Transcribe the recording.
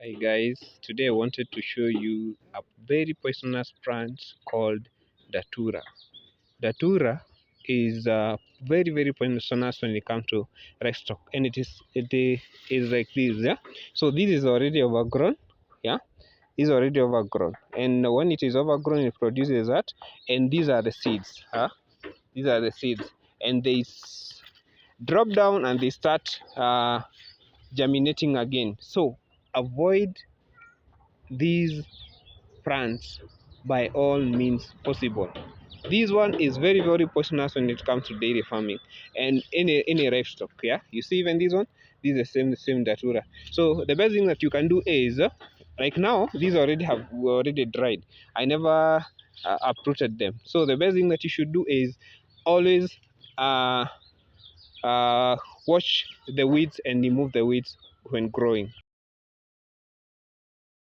Hi guys, today I wanted to show you a very poisonous plant called Datura. Datura is very poisonous when it comes to livestock, and it is like this, yeah. So this is already overgrown, yeah. This is already overgrown, and when it is overgrown, it produces that, and these are the seeds, huh? These are the seeds, and they drop down and they start germinating again. So avoid these plants by all means possible. This one is very poisonous when it comes to dairy farming and any livestock. Yeah, you see, even this one, this is the same datura. So the best thing that you can do is like now these already dried. I never uprooted them. So the best thing that you should do is always uh, watch the weeds and remove the weeds when growing.